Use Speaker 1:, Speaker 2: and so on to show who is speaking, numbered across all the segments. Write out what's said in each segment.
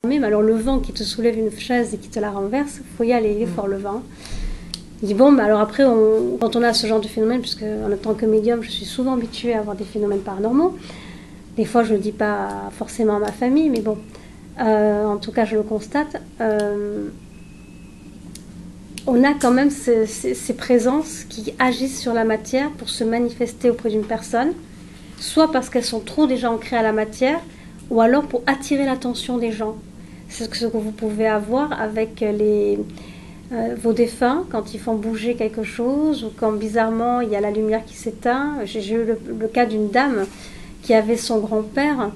Speaker 1: Mais alors le vent qui te soulève une chaise et qui te la renverse, il faut y aller, il est fort le vent. Il dit bon, bah alors après, quand on a ce genre de phénomène, puisque en tant que médium, je suis souvent habituée à avoir des phénomènes paranormaux. Des fois, je ne le dis pas forcément à ma famille, mais bon, en tout cas, je le constate. On a quand même ces présences qui agissent sur la matière pour se manifester auprès d'une personne, soit parce qu'elles sont trop déjà ancrées à la matière, ou alors pour attirer l'attention des gens. C'est ce que vous pouvez avoir avec vos défunts, quand ils font bouger quelque chose, ou quand bizarrement il y a la lumière qui s'éteint. J'ai eu le cas d'une dame qui avait son grand-père,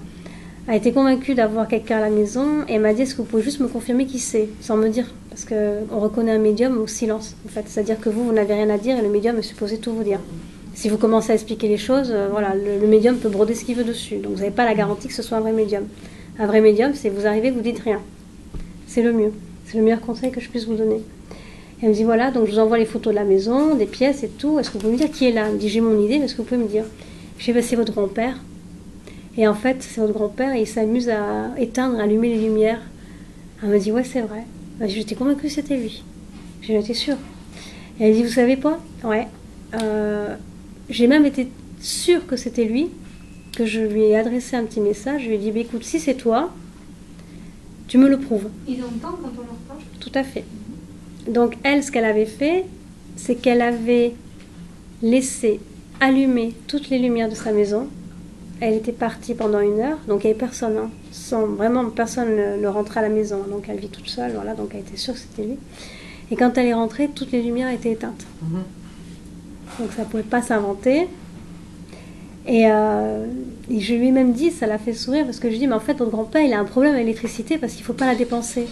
Speaker 1: a été convaincue d'avoir quelqu'un à la maison, et m'a dit, est-ce que vous pouvez juste me confirmer qui c'est, sans me dire, parce qu'on reconnaît un médium au silence, en fait. C'est-à-dire que vous n'avez rien à dire, et le médium est supposé tout vous dire. Si vous commencez à expliquer les choses, voilà, le médium peut broder ce qu'il veut dessus. Donc vous n'avez pas la garantie que ce soit un vrai médium. Un vrai médium, c'est vous arrivez, vous dites rien. C'est le mieux. C'est le meilleur conseil que je puisse vous donner. Et elle me dit, voilà, donc je vous envoie les photos de la maison, des pièces et tout. Est-ce que vous pouvez me dire qui est là? Elle me dit, j'ai mon idée, mais est-ce que vous pouvez me dire? Je dis, bah, c'est votre grand-père. Et en fait, c'est votre grand-père et il s'amuse à éteindre, à allumer les lumières. Elle me dit, ouais, c'est vrai. J'étais convaincue que c'était lui. J'en étais sûre. Et elle dit, vous savez quoi? Ouais. J'ai même été sûre que c'était lui, que je lui ai adressé un petit message. Je lui ai dit, bah, écoute, si c'est toi, tu me le prouves.
Speaker 2: Ils entendent quand on leur parle?
Speaker 1: Tout à fait. Donc elle, ce qu'elle avait fait, c'est qu'elle avait laissé allumer toutes les lumières de sa maison. Elle était partie pendant 1 heure, donc il n'y avait personne. Vraiment, personne ne rentrait à la maison. Donc elle vit toute seule, voilà, donc elle était sûre que c'était lui. Et quand elle est rentrée, toutes les lumières étaient éteintes. Donc ça ne pouvait pas s'inventer. Et je lui ai même dit, ça l'a fait sourire, parce que je lui ai dit, mais en fait, votre grand-père, il a un problème avec l'électricité parce qu'il ne faut pas la dépenser.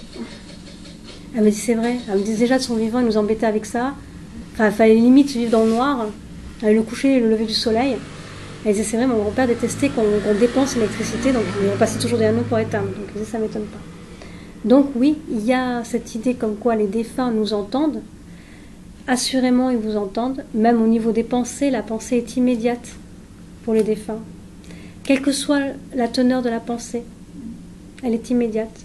Speaker 1: Elle me dit, c'est vrai. Elle me dit, déjà de son vivant, il nous embêtait avec ça. Enfin, il fallait limite vivre dans le noir, le coucher et le lever du soleil. Elle disait, c'est vrai, mon grand-père détestait qu'on dépense l'électricité, donc il passait toujours derrière nous pour éteindre. Donc elle disait, ça ne m'étonne pas. Donc oui, il y a cette idée comme quoi les défunts nous entendent. Assurément, ils vous entendent. Même au niveau des pensées, la pensée est immédiate pour les défunts. Quelle que soit la teneur de la pensée, elle est immédiate.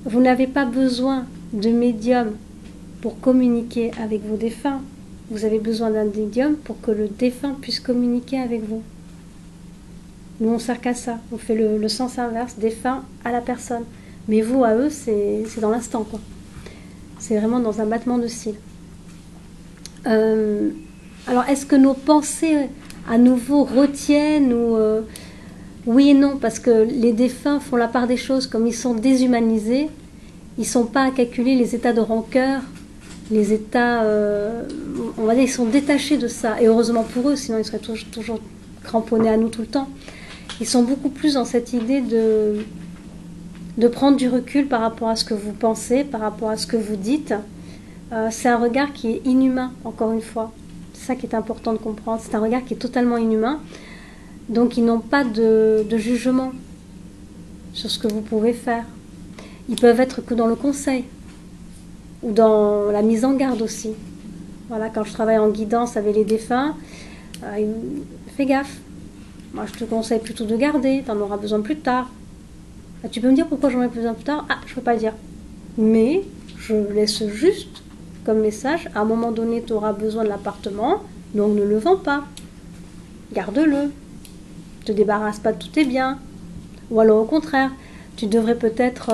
Speaker 1: Vous n'avez pas besoin de médium pour communiquer avec vos défunts. Vous avez besoin d'un médium pour que le défunt puisse communiquer avec vous. Nous, on ne sert qu'à ça. On fait le sens inverse, défunt à la personne. Mais vous, à eux, c'est dans l'instant, quoi. C'est vraiment dans un battement de cils. Alors, est-ce que nos pensées, à nouveau, retiennent ou... Oui et non, parce que les défunts font la part des choses. Comme ils sont déshumanisés, ils ne sont pas à calculer les états de rancœur, les états, on va dire, ils sont détachés de ça. Et heureusement pour eux, sinon ils seraient toujours cramponnés à nous tout le temps. Ils sont beaucoup plus dans cette idée de prendre du recul par rapport à ce que vous pensez, par rapport à ce que vous dites. C'est un regard qui est inhumain, encore une fois. C'est ça qui est important de comprendre. C'est un regard qui est totalement inhumain. Donc ils n'ont pas de jugement sur ce que vous pouvez faire. Ils peuvent être que dans le conseil. Ou dans la mise en garde aussi. Voilà, quand je travaille en guidance avec les défunts, fais gaffe. Moi, je te conseille plutôt de garder, tu en auras besoin plus tard. Tu peux me dire pourquoi j'en ai besoin plus tard? Ah, je ne peux pas le dire. Mais je laisse juste comme message, à un moment donné, tu auras besoin de l'appartement, donc ne le vends pas. Garde-le. Ne te débarrasse pas de tous tes biens. Ou alors au contraire, tu devrais peut-être...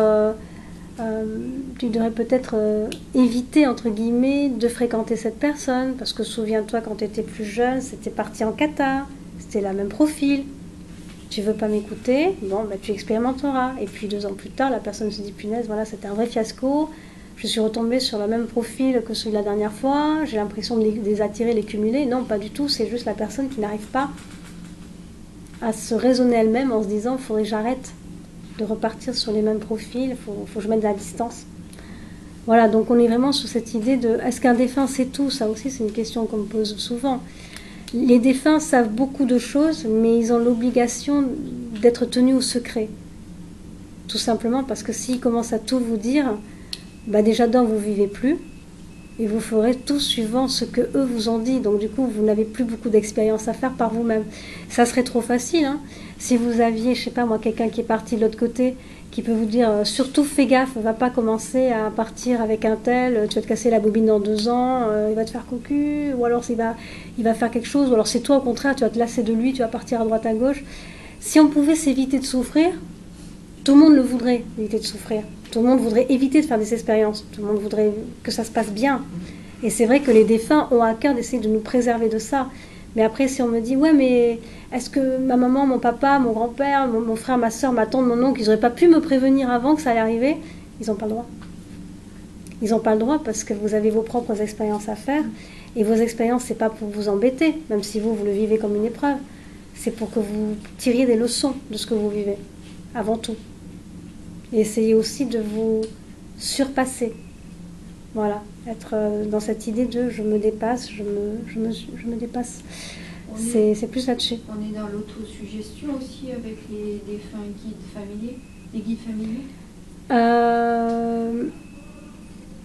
Speaker 1: éviter, entre guillemets, de fréquenter cette personne, parce que souviens-toi, quand tu étais plus jeune, c'était parti en cata, c'était la même profil. Tu veux pas m'écouter? Bon, bah, tu expérimenteras. Et puis 2 ans plus tard, la personne se dit, punaise, voilà, c'était un vrai fiasco, je suis retombée sur le même profil que celui de la dernière fois, j'ai l'impression de les attirer, les cumuler. Non, pas du tout, c'est juste la personne qui n'arrive pas à se raisonner elle-même en se disant, il faudrait que j'arrête de repartir sur les mêmes profils, il faut que je mette de la distance. Voilà, donc on est vraiment sur cette idée de, est-ce qu'un défunt sait tout? Ça aussi, c'est une question qu'on me pose souvent. Les défunts savent beaucoup de choses, mais ils ont l'obligation d'être tenus au secret. Tout simplement parce que s'ils commencent à tout vous dire, bah déjà d'un, vous ne vivez plus, Et vous ferez tout suivant ce que eux vous ont dit. Donc du coup, vous n'avez plus beaucoup d'expérience à faire par vous-même. Ça serait trop facile, hein. Si vous aviez, je sais pas moi, quelqu'un qui est parti de l'autre côté, qui peut vous dire surtout fais gaffe, va pas commencer à partir avec un tel, tu vas te casser la bobine dans 2 ans, il va te faire cocu, ou alors il va faire quelque chose, ou alors c'est toi au contraire, tu vas te lasser de lui, tu vas partir à droite à gauche. Si on pouvait s'éviter de souffrir, tout le monde le voudrait, éviter de souffrir. Tout le monde voudrait éviter de faire des expériences. Tout le monde voudrait que ça se passe bien. Et c'est vrai que les défunts ont à cœur d'essayer de nous préserver de ça. Mais après, si on me dit, ouais, mais est-ce que ma maman, mon papa, mon grand-père, mon frère, ma soeur, ma tante, mon oncle, ils n'auraient pas pu me prévenir avant que ça allait arriver? Ils n'ont pas le droit. Ils n'ont pas le droit parce que vous avez vos propres expériences à faire. Et vos expériences, c'est pas pour vous embêter, même si vous le vivez comme une épreuve. C'est pour que vous tiriez des leçons de ce que vous vivez, avant tout. Et essayez aussi de vous surpasser. Voilà, être dans cette idée de je me dépasse, je me dépasse. C'est plus là-dessus.
Speaker 2: On est dans l'autosuggestion aussi avec les défunts guides familiers, les guides familiers.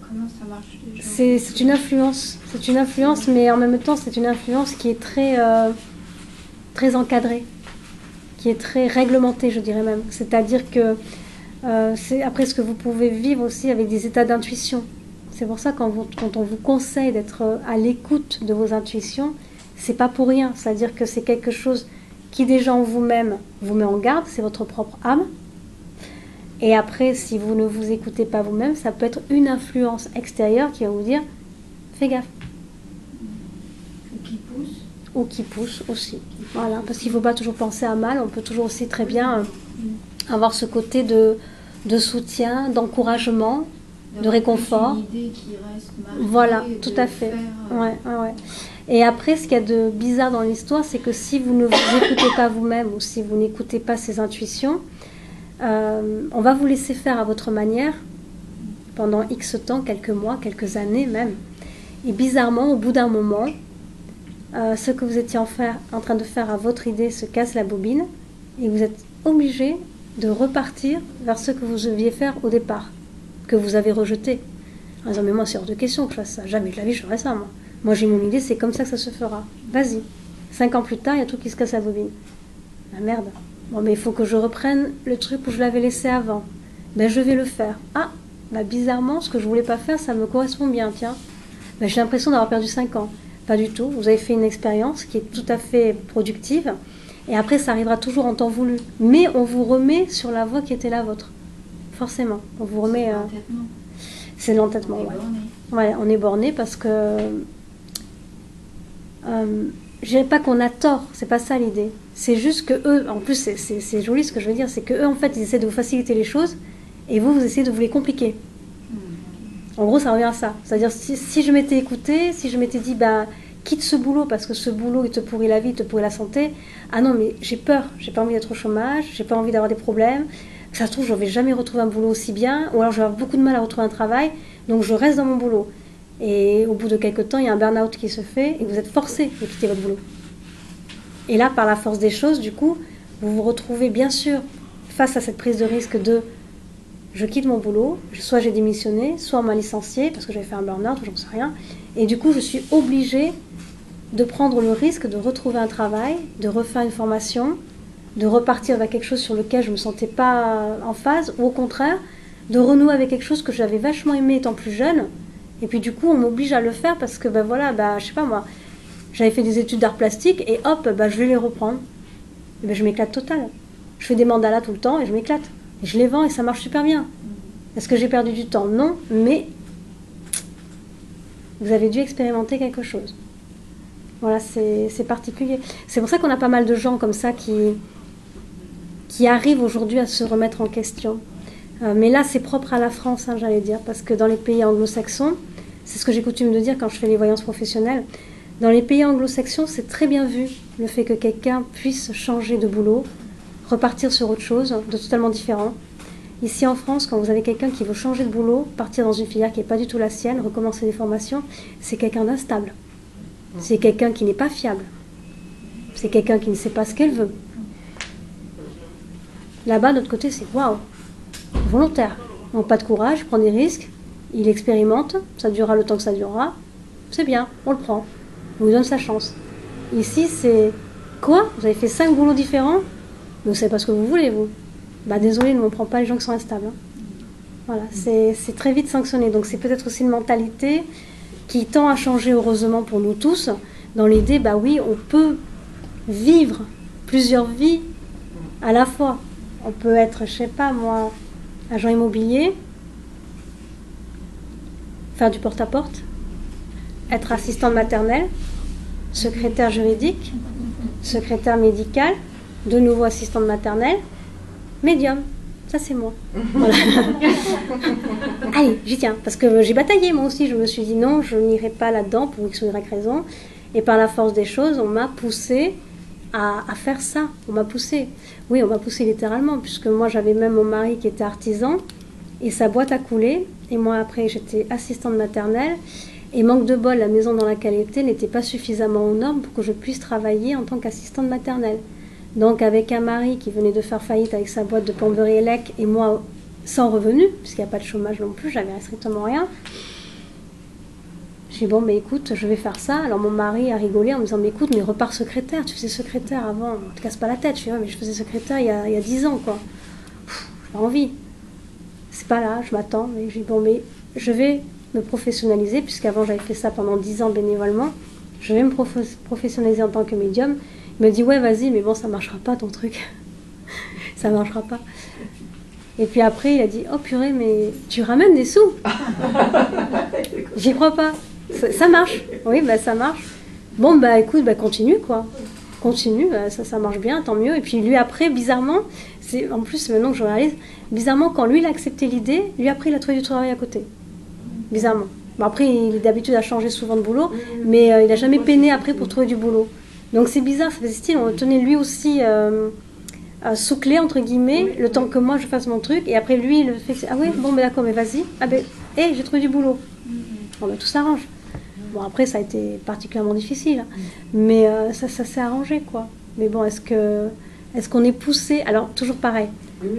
Speaker 2: Comment ça marche déjà?
Speaker 1: C'est une influence. C'est une influence, mais en même temps, c'est une influence qui est très, très encadrée, qui est très réglementée, je dirais même. C'est-à-dire que c'est après ce que vous pouvez vivre aussi avec des états d'intuition. C'est pour ça quand on vous conseille d'être à l'écoute de vos intuitions, c'est pas pour rien. C'est-à-dire que c'est quelque chose qui déjà en vous-même vous met en garde, c'est votre propre âme. Et après, si vous ne vous écoutez pas vous-même, ça peut être une influence extérieure qui va vous dire fais gaffe.
Speaker 2: Ou qui pousse.
Speaker 1: Ou qui pousse aussi. Voilà, parce qu'il ne faut pas toujours penser à mal, on peut toujours aussi très bien avoir ce côté de soutien, d'encouragement, de réconfort.
Speaker 2: Une idée qui reste marquée.
Speaker 1: Voilà, tout à fait. Ouais. Et après, ce qu'il y a de bizarre dans l'histoire, c'est que si vous ne vous écoutez pas vous-même ou si vous n'écoutez pas ces intuitions, on va vous laisser faire à votre manière pendant X temps, quelques mois, quelques années même. Et bizarrement, au bout d'un moment, ce que vous étiez en train de faire à votre idée se casse la bobine et vous êtes obligé de repartir vers ce que vous deviez faire au départ, que vous avez rejeté. En disant, mais moi, c'est hors de question que je fasse ça. Jamais de la vie, je ferai ça, moi. Moi, j'ai mon idée, c'est comme ça que ça se fera. Vas-y. 5 ans plus tard, il y a tout qui se casse la bobine. La merde. Bon, mais il faut que je reprenne le truc où je l'avais laissé avant. Ben, je vais le faire. Ah, ben, bizarrement, ce que je voulais pas faire, ça me correspond bien, tiens. Ben, j'ai l'impression d'avoir perdu 5 ans. Pas du tout. Vous avez fait une expérience qui est tout à fait productive. Et après, ça arrivera toujours en temps voulu. Mais on vous remet sur la voie qui était la vôtre. Forcément. On vous remet... C'est l'entêtement, ouais. On est borné parce que... je dirais pas qu'on a tort, c'est pas ça l'idée. C'est juste que eux, en plus c'est joli ce que je veux dire, c'est que eux en fait ils essaient de vous faciliter les choses et vous essayez de vous les compliquer. En gros ça revient à ça. C'est-à-dire si je m'étais écoutée, si je m'étais dit bah quitte ce boulot parce que ce boulot il te pourrit la vie, il te pourrit la santé. Ah non mais j'ai peur, j'ai pas envie d'être au chômage, j'ai pas envie d'avoir des problèmes. Ça se trouve je vais jamais retrouver un boulot aussi bien ou alors je vais avoir beaucoup de mal à retrouver un travail, donc je reste dans mon boulot. Et au bout de quelques temps, il y a un burn-out qui se fait et vous êtes forcé de quitter votre boulot. Et là, par la force des choses, du coup, vous vous retrouvez bien sûr face à cette prise de risque de je quitte mon boulot, soit j'ai démissionné, soit on m'a licencié parce que j'avais fait un burn-out ou j'en sais rien. Et du coup, je suis obligée de prendre le risque de retrouver un travail, de refaire une formation, de repartir vers quelque chose sur lequel je ne me sentais pas en phase, ou au contraire, de renouer avec quelque chose que j'avais vachement aimé étant plus jeune. Et puis du coup, on m'oblige à le faire parce que, ben voilà, je sais pas moi, j'avais fait des études d'art plastique et hop, je vais les reprendre. Et ben, je m'éclate total. Je fais des mandalas tout le temps et je m'éclate. Et je les vends et ça marche super bien. Est-ce que j'ai perdu du temps? Non, mais vous avez dû expérimenter quelque chose. Voilà, c'est particulier. C'est pour ça qu'on a pas mal de gens comme ça qui arrivent aujourd'hui à se remettre en question. Mais là, c'est propre à la France, hein, j'allais dire, parce que dans les pays anglo-saxons, c'est ce que j'ai coutume de dire quand je fais les voyances professionnelles, dans les pays anglo-saxons, c'est très bien vu le fait que quelqu'un puisse changer de boulot, repartir sur autre chose, de totalement différent. Ici en France, quand vous avez quelqu'un qui veut changer de boulot, partir dans une filière qui n'est pas du tout la sienne, recommencer des formations, c'est quelqu'un d'instable. C'est quelqu'un qui n'est pas fiable. C'est quelqu'un qui ne sait pas ce qu'elle veut. Là-bas, de l'autre côté, c'est waouh, volontaire. Donc pas de courage, prend des risques, il expérimente, ça durera le temps que ça durera, c'est bien, on le prend, on lui donne sa chance. Ici, c'est quoi? Vous avez fait 5 boulots différents, mais vous savez pas ce que vous voulez, vous. Bah désolé, nous on prend pas les gens qui sont instables. Hein. Voilà, c'est très vite sanctionné. Donc c'est peut-être aussi une mentalité qui tend à changer heureusement pour nous tous, dans l'idée, bah oui, on peut vivre plusieurs vies à la fois. On peut être, je sais pas moi, agent immobilier, faire du porte-à-porte, être assistante maternelle, secrétaire juridique, secrétaire médical, de nouveau assistante maternelle, médium. Ça, c'est moi. Voilà. Allez, j'y tiens. Parce que j'ai bataillé, moi aussi. Je me suis dit non, je n'irai pas là-dedans pour X ou Y raison. Et par la force des choses, on m'a poussé à faire ça. On m'a poussé. Oui, on m'a poussé littéralement, puisque moi, j'avais même mon mari qui était artisan. Et sa boîte a coulé. Et moi, après, j'étais assistante maternelle. Et manque de bol, la maison dans laquelle elle était n'était pas suffisamment aux normes pour que je puisse travailler en tant qu'assistante maternelle. Donc avec un mari qui venait de faire faillite avec sa boîte de plomberie élec et moi sans revenu, puisqu'il n'y a pas de chômage non plus, j'avais strictement rien. J'ai dit bon mais écoute, je vais faire ça. Alors mon mari a rigolé en me disant mais écoute, mais repars secrétaire, tu faisais secrétaire avant, ne te casse pas la tête. Je dis ouais mais je faisais secrétaire il y a 10 ans quoi. J'ai pas envie. C'est pas là, je m'attends. Mais j'ai dit bon mais je vais me professionnaliser, puisqu'avant j'avais fait ça pendant 10 ans bénévolement. Je vais me professionnaliser en tant que médium. Il me dit ouais vas-y mais bon ça marchera pas ton truc. Ça marchera pas. Et puis après il a dit oh purée mais tu ramènes des sous. J'y crois pas. Ça marche. Oui bah ça marche. Bon bah écoute bah continue quoi. Continue, bah, ça marche bien, tant mieux. Et puis lui après bizarrement, c'est en plus maintenant que je réalise, bizarrement quand lui il a accepté l'idée, lui après il a trouvé du travail à côté. Bizarrement. Bon, après il est d'habitude à changer souvent de boulot, mais il n'a jamais peiné après pour trouver du boulot. Donc c'est bizarre, ça fait style, on tenait lui aussi sous clé, entre guillemets, le temps que moi je fasse mon truc, et après lui, il le fait, ah oui, bon, mais d'accord, mais vas-y, ah ben, hey, j'ai trouvé du boulot. Bon, ben, tout s'arrange. Bon, après, ça a été particulièrement difficile, mais ça s'est arrangé, quoi. Mais bon, est-ce qu'on est poussé? Alors, toujours pareil,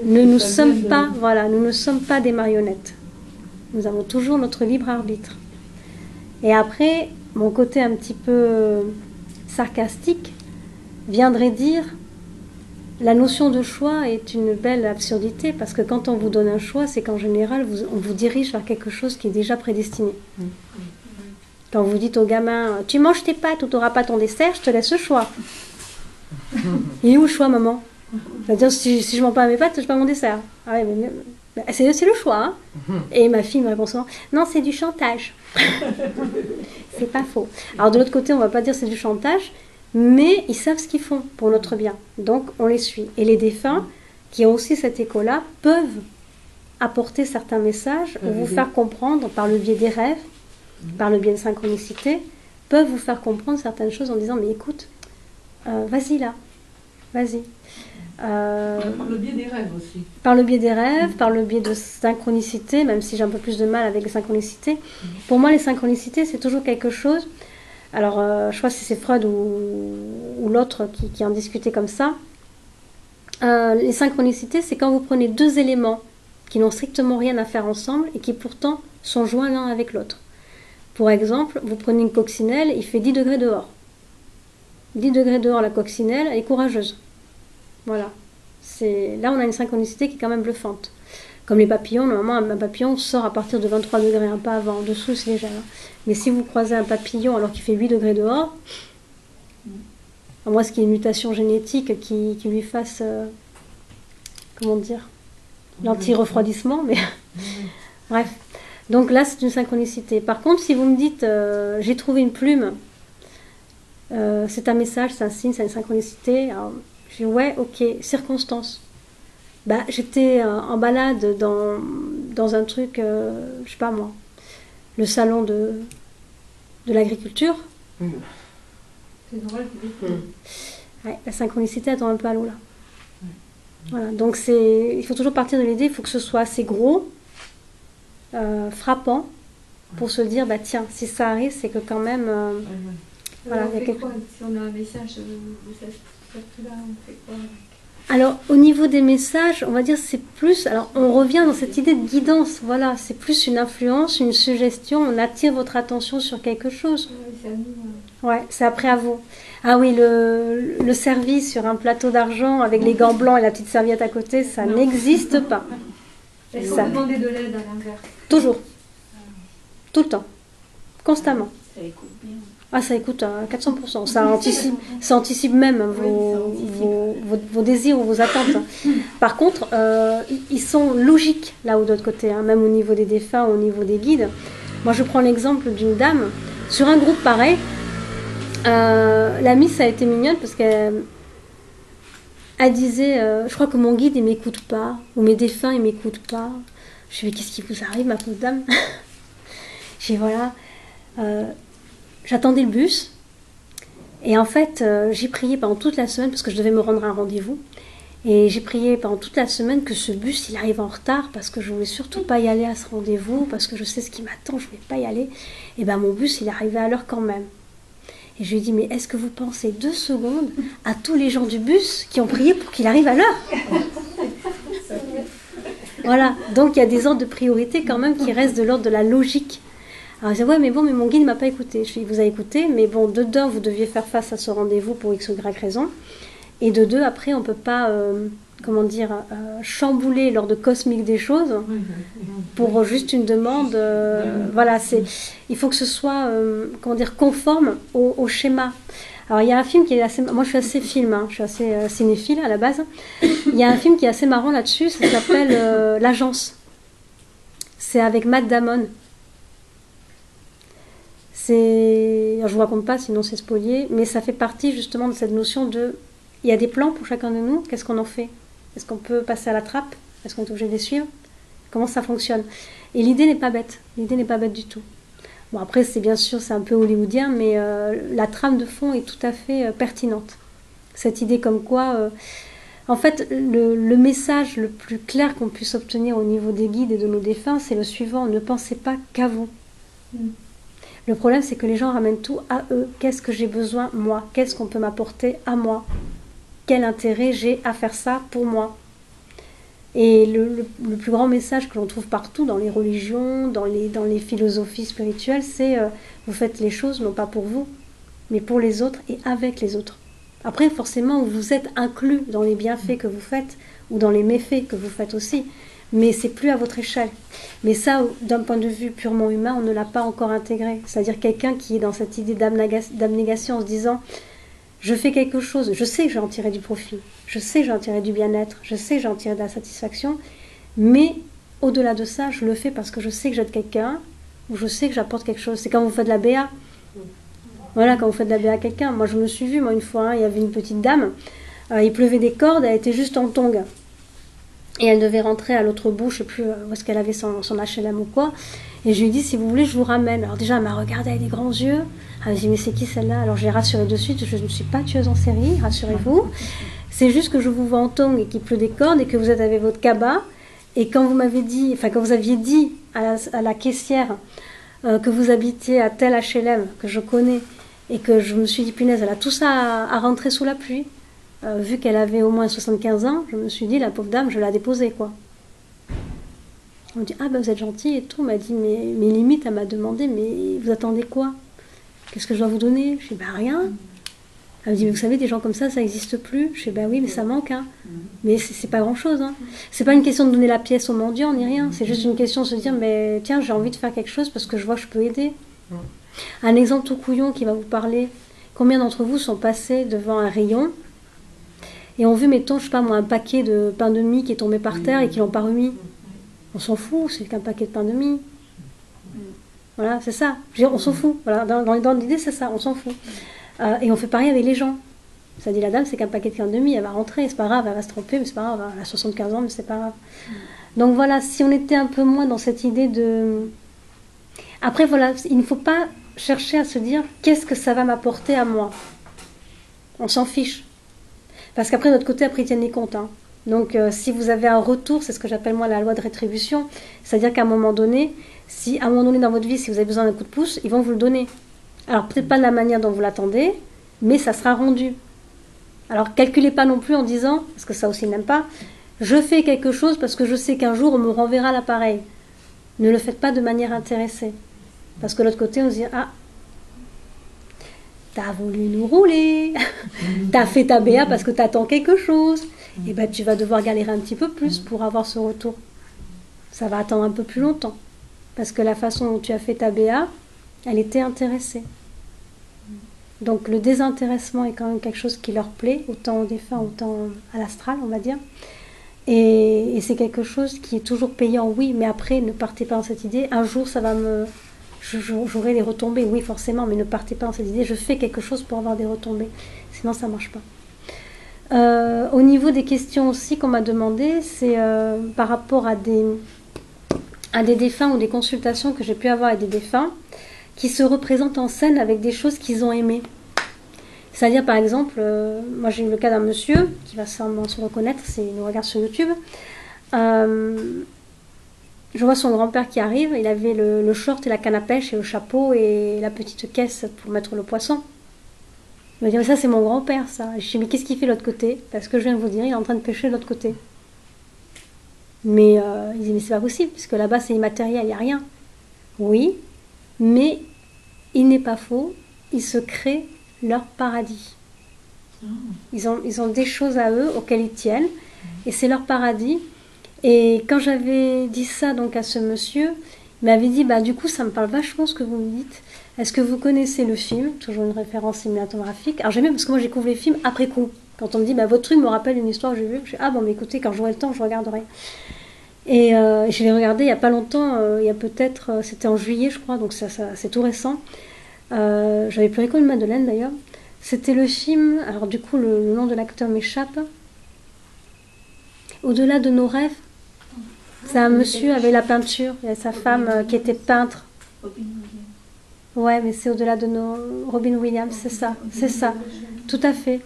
Speaker 1: nous ne sommes pas, voilà, nous ne sommes pas des marionnettes. Nous avons toujours notre libre arbitre. Et après, mon côté un petit peu sarcastique viendrait dire la notion de choix est une belle absurdité parce que quand on vous donne un choix, c'est qu'en général, on vous dirige vers quelque chose qui est déjà prédestiné. Quand vous dites au gamin, tu manges tes pâtes ou tu n'auras pas ton dessert, je te laisse le choix. Il est où le choix, maman? C'est-à-dire, si je ne mange pas mes pâtes, je n'ai pas mon dessert. Ah ouais, mais c'est le choix. Hein. Et ma fille me répond souvent, non, c'est du chantage. C'est pas faux. Alors de l'autre côté, on ne va pas dire c'est du chantage, mais ils savent ce qu'ils font pour notre bien. Donc on les suit. Et les défunts, qui ont aussi cet écho-là, peuvent apporter certains messages ou vous faire comprendre par le biais des rêves, par le biais de synchronicité, peuvent vous faire comprendre certaines choses en disant, mais écoute, vas-y là, vas-y.
Speaker 3: Par le biais des rêves aussi.
Speaker 1: Par le biais des rêves, par le biais de synchronicité, même si j'ai un peu plus de mal avec les synchronicités. Pour moi, les synchronicités, c'est toujours quelque chose. Alors, je crois que c'est Freud ou l'autre qui en discutait comme ça. Les synchronicités, c'est quand vous prenez deux éléments qui n'ont strictement rien à faire ensemble et qui pourtant sont joints l'un avec l'autre. Pour exemple, vous prenez une coccinelle, il fait 10 degrés dehors. 10 degrés dehors, la coccinelle, elle est courageuse. Voilà. Là, on a une synchronicité qui est quand même bluffante. Comme les papillons, normalement, un papillon sort à partir de 23 degrés, pas avant. En dessous, c'est léger. Hein. Mais si vous croisez un papillon alors qu'il fait 8 degrés dehors, à moins qu'il y ait une mutation génétique qui lui fasse, comment dire, l'anti-refroidissement, mais bref. Donc là, c'est une synchronicité. Par contre, si vous me dites, j'ai trouvé une plume, c'est un message, c'est un signe, c'est une synchronicité. Alors, je dis ouais, ok, circonstance. Bah, j'étais en balade dans un truc, je sais pas moi, le salon de l'agriculture.
Speaker 2: C'est drôle.
Speaker 1: Ouais, la synchronicité, elle tombe un peu à l'eau là. Voilà, donc il faut toujours partir de l'idée, il faut que ce soit assez gros, frappant, pour se dire, bah tiens, si ça arrive, c'est que quand même... voilà,
Speaker 2: on fait quoi si on a un message de cette là, on fait quoi?
Speaker 1: Alors, au niveau des messages, on va dire c'est plus... Alors, on revient dans cette idée de guidance, voilà. C'est plus une influence, une suggestion. On attire votre attention sur quelque chose. Ouais, c'est après à vous. Ah oui, le service sur un plateau d'argent avec les gants blancs et la petite serviette à côté, ça n'existe pas.
Speaker 2: Est-ce qu'on peut demander de l'aide à l'inverse?
Speaker 1: Toujours. Tout le temps. Constamment.
Speaker 2: Ça écoute bien.
Speaker 1: Ah, ça écoute à 400%. Ça anticipe même vos désirs ou vos attentes. Par contre, ils sont logiques là ou de l'autre côté, hein, même au niveau des défunts, au niveau des guides. Moi, je prends l'exemple d'une dame. Sur un groupe pareil, la miss a été mignonne parce qu'elle disait je crois que mon guide, il m'écoute pas, ou mes défunts, ils m'écoutent pas. Je lui ai dit, qu'est-ce qui vous arrive, ma pauvre dame? J'ai dit, voilà... j'attendais le bus et en fait j'ai prié pendant toute la semaine parce que je devais me rendre à un rendez-vous et j'ai prié pendant toute la semaine que ce bus il arrive en retard parce que je voulais surtout pas y aller à ce rendez-vous parce que je sais ce qui m'attend, je voulais pas y aller et ben mon bus il arrivait à l'heure quand même et je lui ai dit mais est-ce que vous pensez 2 secondes à tous les gens du bus qui ont prié pour qu'il arrive à l'heure? Voilà, donc il y a des ordres de priorité quand même qui restent de l'ordre de la logique. Alors, je dis, ouais, mais bon, mais mon guide ne m'a pas écouté. Je dis, il vous a écouté, mais bon, de deux, vous deviez faire face à ce rendez-vous pour X ou Y raison. Et de deux, après, on ne peut pas, chambouler l'ordre cosmique des choses pour juste une demande. Voilà, il faut que ce soit, conforme au schéma. Alors, il y a un film qui est assez... Moi, je suis assez film, hein, je suis assez cinéphile à la base. Il y a un film qui est assez marrant là-dessus, ça s'appelle L'Agence. C'est avec Matt Damon. Je ne vous raconte pas, sinon c'est spolié, mais ça fait partie justement de cette notion de... Il y a des plans pour chacun de nous, qu'est-ce qu'on en fait? Est-ce qu'on peut passer à la trappe? Est-ce qu'on est obligé de les suivre? Comment ça fonctionne? Et l'idée n'est pas bête, du tout. Bon après, bien sûr, c'est un peu hollywoodien, mais la trame de fond est tout à fait pertinente. Cette idée comme quoi... en fait, le message le plus clair qu'on puisse obtenir au niveau des guides et de nos défunts, c'est le suivant, ne pensez pas qu'à vous. Le problème, c'est que les gens ramènent tout à eux. Qu'est-ce que j'ai besoin, moi? Qu'est-ce qu'on peut m'apporter à moi? Quel intérêt j'ai à faire ça pour moi? Et le plus grand message que l'on trouve partout, dans les religions, dans les philosophies spirituelles, c'est vous faites les choses, non pas pour vous, mais pour les autres et avec les autres. Après, forcément, vous êtes inclus dans les bienfaits que vous faites ou dans les méfaits que vous faites aussi. Mais c'est plus à votre échelle. Mais ça, d'un point de vue purement humain, on ne l'a pas encore intégré. C'est-à-dire quelqu'un qui est dans cette idée d'abnégation en se disant je fais quelque chose, je sais que je vais en tirer du profit, je sais que je vais en tirer du bien-être, je sais que je vais en tirer de la satisfaction, mais au-delà de ça, je le fais parce que je sais que j'aide quelqu'un ou je sais que j'apporte quelque chose. C'est quand vous faites de la BA. Voilà, quand vous faites de la BA à quelqu'un. Moi, je me suis vue, une fois, il y avait une petite dame, il pleuvait des cordes, elle était juste en tongs. Et elle devait rentrer à l'autre bout, je ne sais plus où est-ce qu'elle avait son HLM ou quoi. Et je lui ai dit, si vous voulez, je vous ramène. Alors déjà, elle m'a regardé avec des grands yeux. Elle m'a dit, mais c'est qui celle-là? Alors je l'ai rassurée de suite, je ne suis pas tueuse en série, rassurez-vous. C'est juste que je vous vois en tongs et qu'il pleut des cordes et que vous êtes avec votre cabas. Et quand vous m'avez dit, quand vous aviez dit à la caissière que vous habitiez à tel HLM que je connais et que je me suis dit, punaise, elle a tout ça à rentrer sous la pluie. Vu qu'elle avait au moins 75 ans, je me suis dit, la pauvre dame, je vais la déposer, quoi. On me dit, ah ben vous êtes gentil et tout. Elle m'a dit, mais limite, elle m'a demandé, mais vous attendez quoi? Qu'est-ce que je dois vous donner? Je dis, ben rien. Elle me dit, mais vous savez, des gens comme ça n'existe plus. Je dis, ben oui, mais ça manque, hein. Mais c'est pas grand-chose, hein. C'est pas une question de donner la pièce au mendiant, ni rien. C'est juste une question de se dire, mais tiens, j'ai envie de faire quelque chose parce que je vois que je peux aider. Un exemple tout couillon qui va vous parler. Combien d'entre vous sont passés devant un rayon et ont vu, mettons, je sais pas moi, un paquet de pain de mie qui est tombé par terre et qui l'ont pas remis? On s'en fout, c'est qu'un paquet de pain de mie. Voilà, c'est ça. Je veux dire, on s'en fout. Voilà, dans l'idée, c'est ça, on s'en fout. Et on fait pareil avec les gens. Ça dit, la dame, c'est qu'un paquet de pain de mie, elle va rentrer, c'est pas grave, elle va se tromper, mais c'est pas grave, elle a 75 ans, mais c'est pas grave. Donc voilà, si on était un peu moins dans cette idée de... Après, voilà, il ne faut pas chercher à se dire, qu'est-ce que ça va m'apporter à moi? On s'en fiche. Parce qu'après, de notre côté, après, ils tiennent les comptes. Hein. Donc, si vous avez un retour, c'est ce que j'appelle moi la loi de rétribution. C'est-à-dire qu'à un moment donné, si à un moment donné dans votre vie, si vous avez besoin d'un coup de pouce, ils vont vous le donner. Alors, peut-être pas de la manière dont vous l'attendez, mais ça sera rendu. Alors, calculez pas non plus en disant, parce que ça aussi, il n'aime pas, je fais quelque chose parce que je sais qu'un jour, on me renverra l'appareil. Ne le faites pas de manière intéressée. Parce que de l'autre côté, on se dit, ah, t'as voulu nous rouler, t'as fait ta BA parce que t'attends quelque chose, et ben tu vas devoir galérer un petit peu plus pour avoir ce retour. Ça va attendre un peu plus longtemps. Parce que la façon dont tu as fait ta BA, elle était intéressée. Donc le désintéressement est quand même quelque chose qui leur plaît, autant au défunt, autant à l'astral, on va dire. Et c'est quelque chose qui est toujours payant, oui, mais après, ne partez pas dans cette idée. Un jour, ça va me... J'aurai des retombées, oui, forcément, mais ne partez pas dans cette idée. Je fais quelque chose pour avoir des retombées. Sinon, ça ne marche pas. Au niveau des questions aussi qu'on m'a demandé, c'est par rapport à des défunts ou des consultations que j'ai pu avoir avec des défunts qui se représentent en scène avec des choses qu'ils ont aimées. C'est-à-dire, par exemple, moi j'ai eu le cas d'un monsieur qui va sûrement se reconnaître s'il nous regarde sur YouTube. Je vois son grand-père qui arrive, il avait le short et la canne à pêche et le chapeau et la petite caisse pour mettre le poisson. Il m'a dit, ça c'est mon grand-père ça. Je lui ai dit, mais qu'est-ce qu'il fait de l'autre côté? Parce que je viens de vous dire, il est en train de pêcher de l'autre côté. Mais il dit, mais c'est pas possible, puisque là-bas c'est immatériel, il n'y a rien. Oui, mais il n'est pas faux, ils se créent leur paradis. Ils ont des choses à eux auxquelles ils tiennent, et c'est leur paradis. Et quand j'avais dit ça donc à ce monsieur, il m'avait dit, bah du coup ça me parle vachement ce que vous me dites. Est-ce que vous connaissez le film? Toujours une référence cinématographique. Alors j'aime bien parce que moi j'ai découvert les films après coup. Quand on me dit, bah votre truc me rappelle une histoire que j'ai vue, je dis, ah bon mais écoutez, quand j'aurai le temps, je regarderai. Et je l'ai regardé il n'y a pas longtemps, il y a peut-être, c'était en juillet je crois, donc ça c'est tout récent. J'avais pleuré comme une madeleine d'ailleurs. C'était le film, alors du coup le nom de l'acteur m'échappe. Au-delà de nos rêves. C'est un monsieur avec la peinture, il y a sa femme qui était peintre. Ouais, mais c'est au-delà de nos... Robin Williams, c'est ça, tout à fait.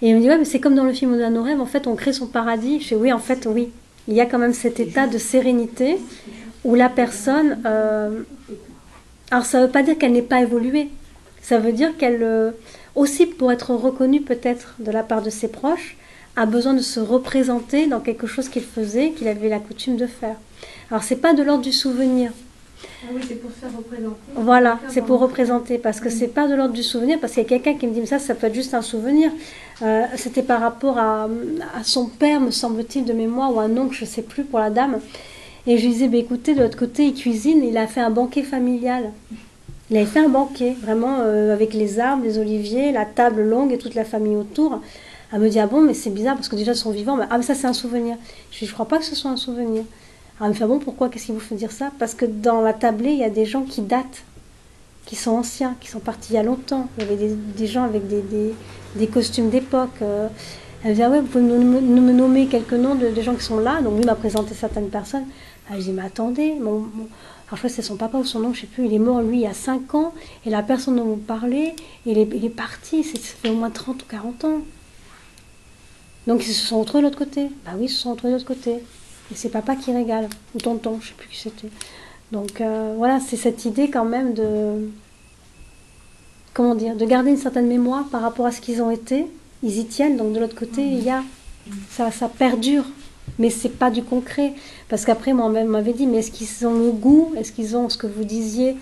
Speaker 1: Et il me dit, ouais, mais c'est comme dans le film Au-delà de nos rêves, en fait, on crée son paradis. Je dis, oui, en fait, oui. Il y a quand même cet état de sérénité où la personne... Alors, ça ne veut pas dire qu'elle n'ait pas évolué. Ça veut dire qu'elle, aussi pour être reconnue peut-être de la part de ses proches, a besoin de se représenter dans quelque chose qu'il faisait, qu'il avait la coutume de faire. Alors, c'est pas de l'ordre du souvenir.
Speaker 2: Ah oui, c'est pour se faire représenter.
Speaker 1: Voilà, c'est pour représenter, parce que c'est pas de l'ordre du souvenir, parce qu'il y a quelqu'un qui me dit, mais ça peut être juste un souvenir. C'était par rapport à son père, me semble-t-il, de mémoire, ou un oncle, je sais plus, pour la dame. Et je lui disais, bah, écoutez, de l'autre côté, il cuisine, il a fait un banquet familial. Il avait fait un banquet, vraiment, avec les arbres, les oliviers, la table longue et toute la famille autour. Elle me dit, ah bon, mais c'est bizarre, parce que déjà, ils sont vivants. Ah, mais ça, c'est un souvenir. Je dis, je crois pas que ce soit un souvenir. Alors, elle me fait, ah bon, pourquoi? Qu'est-ce qui vous fait dire ça? Parce que dans la tablée, il y a des gens qui datent, qui sont anciens, qui sont partis il y a longtemps. Il y avait des gens avec des costumes d'époque. Elle me dit, ah ouais, vous pouvez me nommer quelques noms des gens qui sont là. Donc, lui m'a présenté certaines personnes. Elle me dit, mais attendez, alors je crois que c'est son papa ou son oncle, je sais plus, il est mort, lui, il y a 5 ans, et la personne dont vous parlez, il est parti, ça fait au moins 30 ou 40 ans. Donc, ils se sont retrouvés de l'autre côté. Bah oui, ils se sont retrouvés de l'autre côté. Et c'est papa qui régale, ou tonton, je ne sais plus qui c'était. Donc voilà, c'est cette idée quand même de... Comment dire? De garder une certaine mémoire par rapport à ce qu'ils ont été. Ils y tiennent, donc de l'autre côté, il y a... Ça perdure, mais c'est pas du concret. Parce qu'après, moi, on m'avait dit, mais est-ce qu'ils ont le goût? Est-ce qu'ils ont, ce que vous disiez,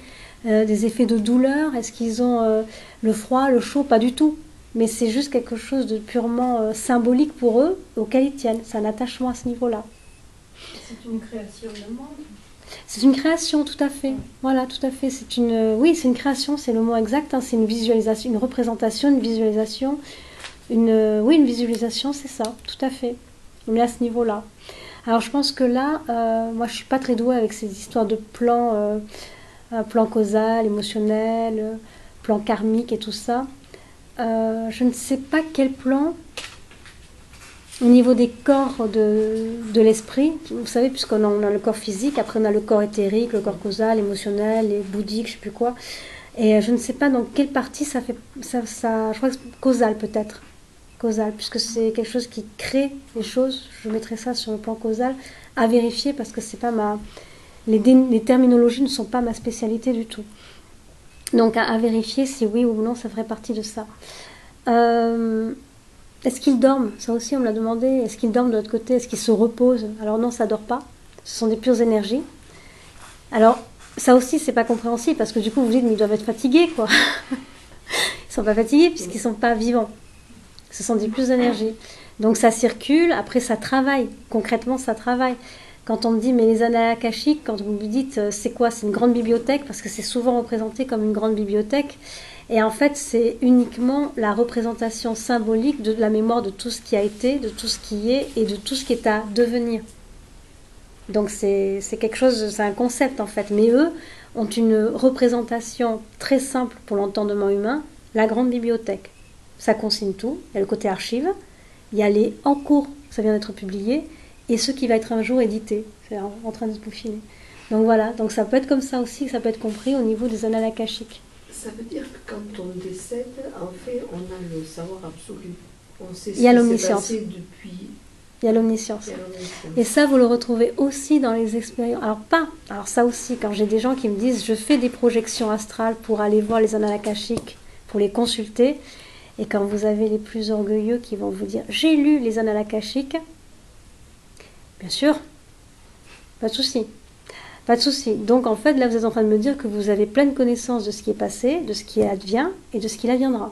Speaker 1: des effets de douleur? Est-ce qu'ils ont le froid, le chaud? Pas du tout. Mais c'est juste quelque chose de purement symbolique pour eux, auquel ils tiennent. C'est un attachement à ce niveau-là.
Speaker 2: C'est une création de monde.
Speaker 1: C'est une création, tout à fait. Voilà, tout à fait. Oui, c'est une création, c'est le mot exact. Hein. C'est une visualisation, une représentation, une visualisation. Oui, une visualisation, c'est ça, tout à fait. On est à ce niveau-là. Alors, je pense que là, moi, je suis pas très douée avec ces histoires de plan causal, émotionnel, plan karmique et tout ça. Je ne sais pas quel plan. Au niveau des corps de l'esprit, vous savez, puisqu'on a le corps physique, après on a le corps éthérique, le corps causal, émotionnel, et bouddhique, je ne sais plus quoi. Et je ne sais pas dans quelle partie ça fait. Je crois que c'est causal peut-être. Causal, puisque c'est quelque chose qui crée les choses. Je mettrai ça sur le plan causal, à vérifier, parce que c'est pas les terminologies ne sont pas ma spécialité du tout. Donc à vérifier si oui ou non ça ferait partie de ça. est-ce qu'ils dorment? Ça aussi, on me l'a demandé. Est-ce qu'ils dorment de l'autre côté? Est-ce qu'ils se reposent? Alors non, ça ne dort pas. Ce sont des pures énergies. Alors, ça aussi, c'est pas compréhensible, parce que du coup, vous dites, mais ils doivent être fatigués, quoi. Ils sont pas fatigués, puisqu'ils sont pas vivants. Ce sont des pures énergies. Donc, ça circule, après, ça travaille. Concrètement, ça travaille. Quand on me dit, mais les annales akashiques, quand vous me dites, c'est quoi? C'est une grande bibliothèque, parce que c'est souvent représenté comme une grande bibliothèque. Et en fait, c'est uniquement la représentation symbolique de la mémoire de tout ce qui a été, de tout ce qui est, et de tout ce qui est à devenir. Donc c'est quelque chose, c'est un concept en fait. Mais eux ont une représentation très simple pour l'entendement humain, la grande bibliothèque. Ça consigne tout, il y a le côté archive, il y a les en cours, ça vient d'être publié, et ce qui va être un jour édité, c'est en train de se peaufiner. Donc voilà, donc ça peut être comme ça aussi, ça peut être compris au niveau des annales akashiques.
Speaker 3: Ça veut dire que quand on décède, en fait, on a le savoir absolu. On sait ce
Speaker 1: Il y a
Speaker 3: qui s'est
Speaker 1: l'omniscience.
Speaker 3: passé depuis...
Speaker 1: Il y a l'omniscience. Et ça, vous le retrouvez aussi dans les expériences. Alors ça aussi, quand j'ai des gens qui me disent, je fais des projections astrales pour aller voir les annales akashiques, pour les consulter. Et quand vous avez les plus orgueilleux qui vont vous dire, j'ai lu les annales akashiques, bien sûr, pas de souci. Pas de souci. Donc en fait, là, vous êtes en train de me dire que vous avez pleine connaissance de ce qui est passé, de ce qui advient et de ce qui adviendra.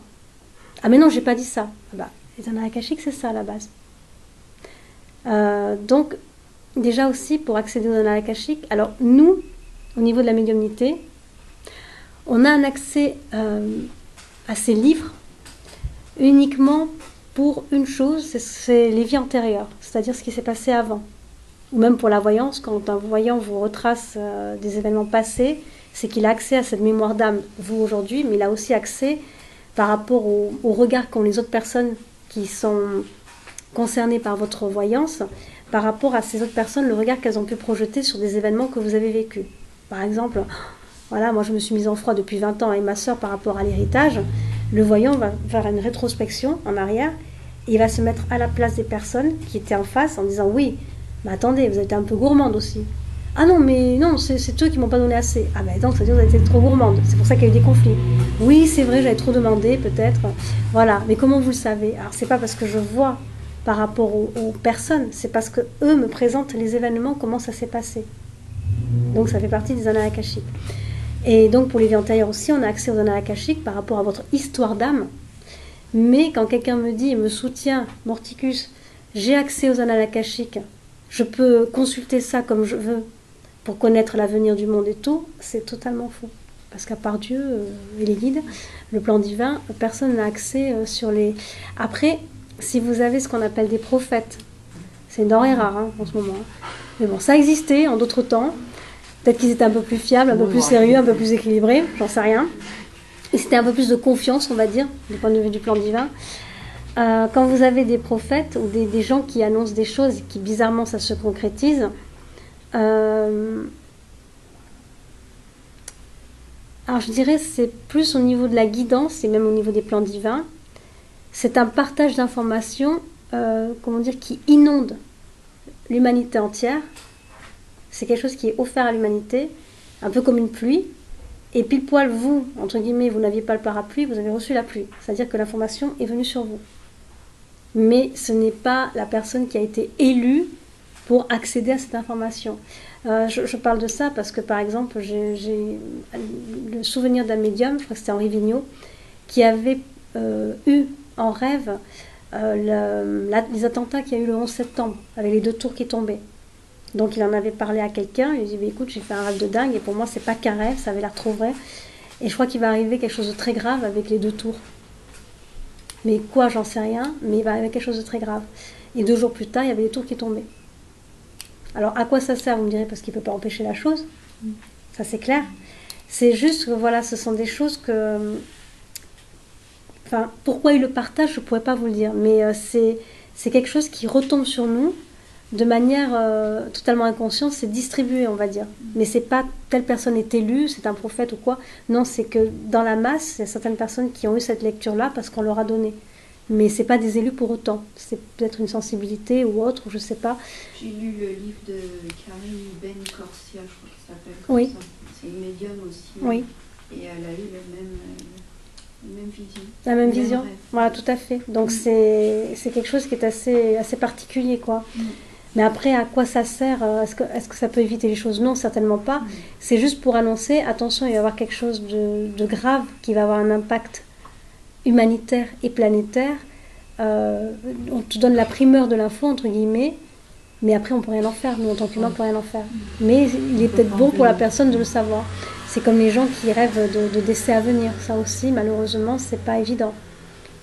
Speaker 1: Ah mais non, j'ai pas dit ça. Ah bah, les annales akashiques, c'est ça à la base. Donc, déjà aussi, pour accéder aux annales akashiques, alors nous, au niveau de la médiumnité, on a un accès à ces livres uniquement pour une chose, c'est les vies antérieures, c'est-à-dire ce qui s'est passé avant. Ou même pour la voyance, quand un voyant vous retrace des événements passés, c'est qu'il a accès à cette mémoire d'âme, vous aujourd'hui, mais il a aussi accès par rapport au regard qu'ont les autres personnes qui sont concernées par votre voyance, par rapport à ces autres personnes, le regard qu'elles ont pu projeter sur des événements que vous avez vécus. Par exemple, voilà, moi je me suis mise en froid depuis 20 ans avec ma sœur par rapport à l'héritage. Le voyant va faire une rétrospection en arrière et il va se mettre à la place des personnes qui étaient en face en disant oui, mais attendez, vous avez été un peu gourmande aussi. Ah non, mais non, c'est eux qui m'ont pas donné assez. Ah ben donc ça veut dire que vous avez été trop gourmande. C'est pour ça qu'il y a eu des conflits. Oui, c'est vrai, j'avais trop demandé peut-être. Voilà, mais comment vous le savez? Alors c'est pas parce que je vois par rapport aux personnes, c'est parce que eux me présentent les événements, comment ça s'est passé. Donc ça fait partie des annales akashiques. Et donc pour les vies antérieures aussi, on a accès aux annales akashiques par rapport à votre histoire d'âme. Mais quand quelqu'un me dit, me soutient, Morticus, j'ai accès aux annales akashiques, je peux consulter ça comme je veux pour connaître l'avenir du monde et tout, c'est totalement faux. Parce qu'à part Dieu et les guides, le plan divin, personne n'a accès sur les... Après, si vous avez ce qu'on appelle des prophètes, c'est une denrée rare en ce moment. Mais bon, ça existait en d'autres temps. Peut-être qu'ils étaient un peu plus fiables, un peu plus sérieux, un peu plus équilibrés, j'en sais rien. Et c'était un peu plus de confiance, on va dire, du point de vue du plan divin. Quand vous avez des prophètes ou des gens qui annoncent des choses et qui bizarrement ça se concrétise, alors je dirais c'est plus au niveau de la guidance et même au niveau des plans divins. C'est un partage d'informations, comment dire, qui inonde l'humanité entière. C'est quelque chose qui est offert à l'humanité, un peu comme une pluie. Et pile poil, vous, entre guillemets, vous n'aviez pas le parapluie, vous avez reçu la pluie. C'est-à-dire que l'information est venue sur vous. Mais ce n'est pas la personne qui a été élue pour accéder à cette information. Je parle de ça parce que, par exemple, j'ai le souvenir d'un médium, je crois que c'était Henri Vigneault, qui avait eu en rêve les attentats qu'il y a eu le 11 septembre, avec les 2 tours qui tombaient. Donc il en avait parlé à quelqu'un, il lui dit bah, écoute, j'ai fait un rêve de dingue et pour moi c'est pas qu'un rêve, ça avait l'air trop vrai. Et je crois qu'il va arriver quelque chose de très grave avec les 2 tours. Mais quoi, j'en sais rien, mais il va arriver quelque chose de très grave. Et 2 jours plus tard, il y avait les tours qui tombaient. Alors à quoi ça sert, vous me direz, parce qu'il ne peut pas empêcher la chose. Ça c'est clair. C'est juste que voilà, ce sont des choses que... Enfin, pourquoi il le partage, je ne pourrais pas vous le dire. Mais c'est quelque chose qui retombe sur nous de manière totalement inconsciente, c'est distribué, on va dire. Mais c'est pas telle personne est élue, c'est un prophète ou quoi. Non, c'est que dans la masse, il y a certaines personnes qui ont eu cette lecture-là parce qu'on leur a donné. Mais c'est pas des élus pour autant. C'est peut-être une sensibilité ou autre, je sais pas.
Speaker 2: J'ai lu le livre de Karine Ben Corsia, je crois qu'il s'appelle.
Speaker 1: Oui.
Speaker 2: Ça. C'est une médium aussi.
Speaker 1: Oui.
Speaker 2: Et elle a eu Même vision.
Speaker 1: La même
Speaker 2: Même
Speaker 1: vision.
Speaker 2: rêve.
Speaker 1: Voilà, tout à fait. Donc c'est quelque chose qui est assez particulier, quoi. Mais après, à quoi ça sert? Est-ce que ça peut éviter les choses? Non, certainement pas. C'est juste pour annoncer, attention, il va y avoir quelque chose de grave qui va avoir un impact humanitaire et planétaire. On te donne la primeur de l'info, entre guillemets, mais après, on peut rien en faire. Nous, en tant qu'humains, on peut rien en faire. Mais il est peut-être bon pour la personne de le savoir. C'est comme les gens qui rêvent de décès à venir. Ça aussi, malheureusement, c'est pas évident.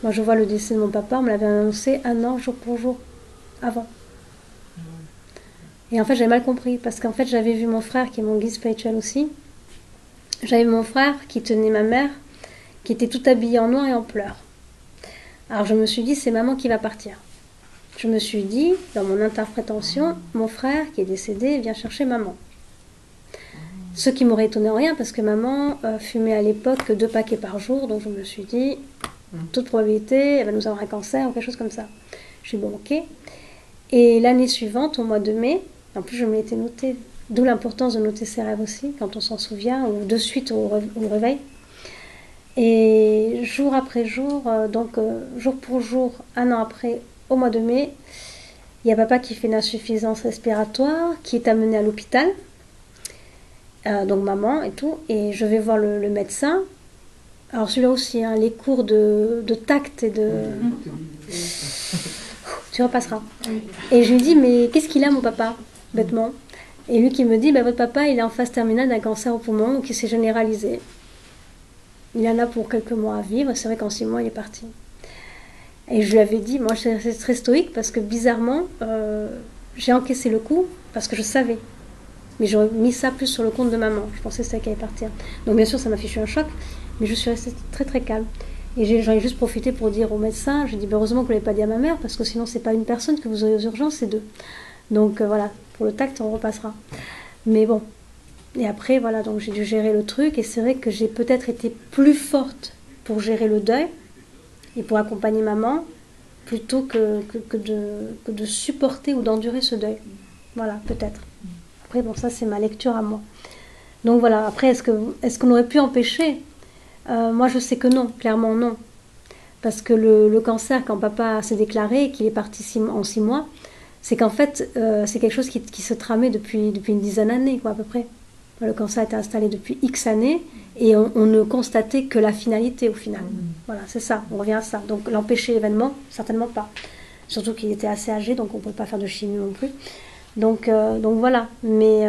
Speaker 1: Moi, je vois le décès de mon papa, on me l'avait annoncé 1 an, jour pour jour, avant. Et en fait, j'avais mal compris, parce qu'en fait, j'avais vu mon frère, qui est mon guide spirituel aussi. J'avais vu mon frère qui tenait ma mère, qui était tout habillée en noir et en pleurs. Alors, je me suis dit, c'est maman qui va partir. Je me suis dit, dans mon interprétation, mon frère qui est décédé vient chercher maman. Ce qui m'aurait étonné en rien, parce que maman fumait à l'époque 2 paquets par jour, donc je me suis dit, toute probabilité, elle va nous avoir un cancer ou quelque chose comme ça. Je suis bon, ok. Et l'année suivante, au mois de mai, en plus je me l'étais noté, d'où l'importance de noter ses rêves aussi, quand on s'en souvient, ou de suite au réveil. Et jour après jour, jour pour jour, 1 an après, au mois de mai, il y a papa qui fait une insuffisance respiratoire, qui est amené à l'hôpital, donc maman et tout, et je vais voir le médecin. Alors celui-là aussi, hein, les cours de tact et de... Tu repasseras. Et je lui dis, mais qu'est-ce qu'il a mon papa, bêtement? Et lui qui me dit, votre papa il est en phase terminale d'un cancer au poumon qui s'est généralisé. Il en a pour quelques mois à vivre, c'est vrai qu'en 6 mois il est parti. Et je lui avais dit, moi c'est très stoïque parce que bizarrement, j'ai encaissé le coup parce que je savais. Mais j'aurais mis ça plus sur le compte de maman. Je pensais que c'était elle qui allait partir. Donc bien sûr ça m'a fichu un choc, mais je suis restée très très calme. Et j'en ai juste profité pour dire au médecin, j'ai dit heureusement que vous ne l'avez pas dit à ma mère, parce que sinon c'est pas une personne que vous aurez aux urgences, c'est 2. Donc voilà, pour le tact on repassera. Mais bon, et après voilà, donc j'ai dû gérer le truc, et c'est vrai que j'ai peut-être été plus forte pour gérer le deuil, et pour accompagner maman, plutôt que de supporter ou d'endurer ce deuil. Voilà, peut-être. Après bon, ça c'est ma lecture à moi. Donc voilà, après est-ce qu'on aurait pu empêcher? Moi je sais que non, clairement non. Parce que le cancer, quand papa s'est déclaré et qu'il est parti en 6 mois, c'est qu'en fait c'est quelque chose qui se tramait depuis une dizaine d'années, quoi, à peu près. Le cancer a été installé depuis X années et on ne constatait que la finalité au final. Voilà, c'est ça, on revient à ça. Donc l'empêcher l'événement, certainement pas. Surtout qu'il était assez âgé, donc on ne pouvait pas faire de chimie non plus. Donc voilà, mais...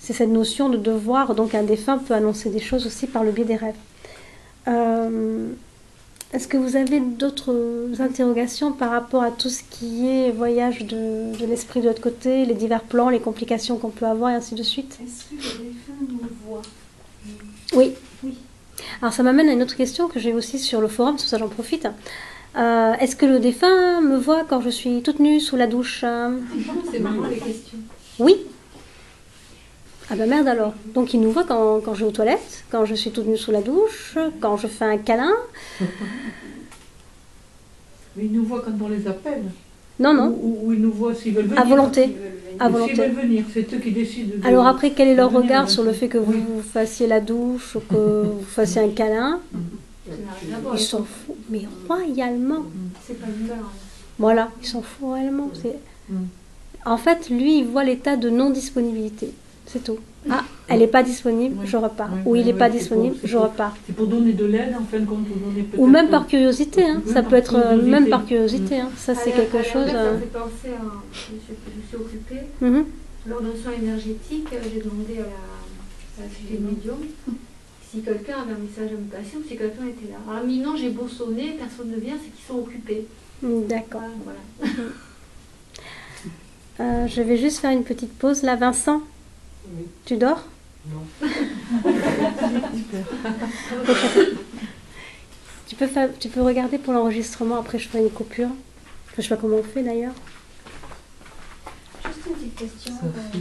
Speaker 1: c'est cette notion de devoir, donc un défunt peut annoncer des choses aussi par le biais des rêves. Est-ce que vous avez d'autres interrogations par rapport à tout ce qui est voyage de l'esprit de l'autre côté, les divers plans, les complications qu'on peut avoir et ainsi de suite?
Speaker 2: Est-ce que le défunt nous voit?
Speaker 1: Oui.
Speaker 2: Oui.
Speaker 1: Alors ça m'amène à une autre question que j'ai aussi sur le forum, sur ça j'en profite. Est-ce que le défunt me voit quand je suis toute nue sous la douche?
Speaker 2: C'est marrant les questions.
Speaker 1: Oui. Ah ben merde alors. Donc il nous voit quand je vais aux toilettes, quand je suis toute nue sous la douche, quand je fais un câlin.
Speaker 4: Mais ils nous voient quand on les appelle.
Speaker 1: Non, non.
Speaker 4: Ou ils nous voient s'ils veulent venir.
Speaker 1: À volonté. À
Speaker 4: S'ils
Speaker 1: volonté.
Speaker 4: veulent venir, c'est eux qui décident.
Speaker 1: Alors après, quel est leur
Speaker 4: venir,
Speaker 1: regard
Speaker 4: ouais.
Speaker 1: sur le fait que vous fassiez la douche ou que vous fassiez un câlin?
Speaker 2: Ça n'a rien à voir.
Speaker 1: Ils s'en foutent, mais royalement.
Speaker 2: C'est pas une valeur.
Speaker 1: Voilà, ils s'en foutent royalement. En fait, lui, il voit l'état de non-disponibilité. C'est tout. Ah, elle n'est pas disponible,
Speaker 4: Ouais.
Speaker 1: je repars.
Speaker 4: Ouais,
Speaker 1: Ou il n'est
Speaker 4: ouais,
Speaker 1: pas
Speaker 4: c'est
Speaker 1: disponible,
Speaker 4: pour- c'est
Speaker 1: je
Speaker 4: pour-
Speaker 1: repars.
Speaker 4: C'est pour donner de l'aide, en fin de compte, ou donner peut-être...
Speaker 1: Ou même par curiosité, hein.
Speaker 4: Même
Speaker 1: Ça
Speaker 4: par
Speaker 1: peut être
Speaker 4: curiosité.
Speaker 1: même par curiosité. Hein. Ça, c'est quelque chose...
Speaker 5: Ça me fait penser à un monsieur que je suis occupée.
Speaker 1: Mhm.
Speaker 5: Lors d'un soin énergétique, j'ai demandé à la société de médium si quelqu'un avait un message à me passer ou si quelqu'un était là. Alors, elle m'a dit non, j'ai beau sonner, personne ne vient, c'est qu'ils sont occupés.
Speaker 1: D'accord.
Speaker 5: Voilà.
Speaker 1: Je vais juste faire une petite pause. Là, Vincent,
Speaker 6: Oui.
Speaker 1: tu dors?
Speaker 6: Non.
Speaker 1: Tu peux regarder pour l'enregistrement, après je ferai une coupure. Je sais pas comment on fait d'ailleurs.
Speaker 5: Juste une petite question.
Speaker 6: Ça fait...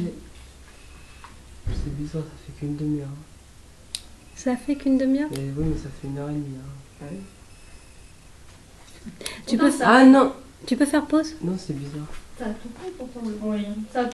Speaker 6: C'est bizarre, ça fait qu'une demi-heure.
Speaker 1: Ça fait qu'une demi-heure?
Speaker 6: Mais oui, mais ça fait 1h30. Hein.
Speaker 1: Tu peux,
Speaker 6: Ah non.
Speaker 1: tu peux faire pause?
Speaker 6: Non, c'est bizarre.
Speaker 5: Ça a tout pris pourtant.
Speaker 2: Oui.
Speaker 5: Ça a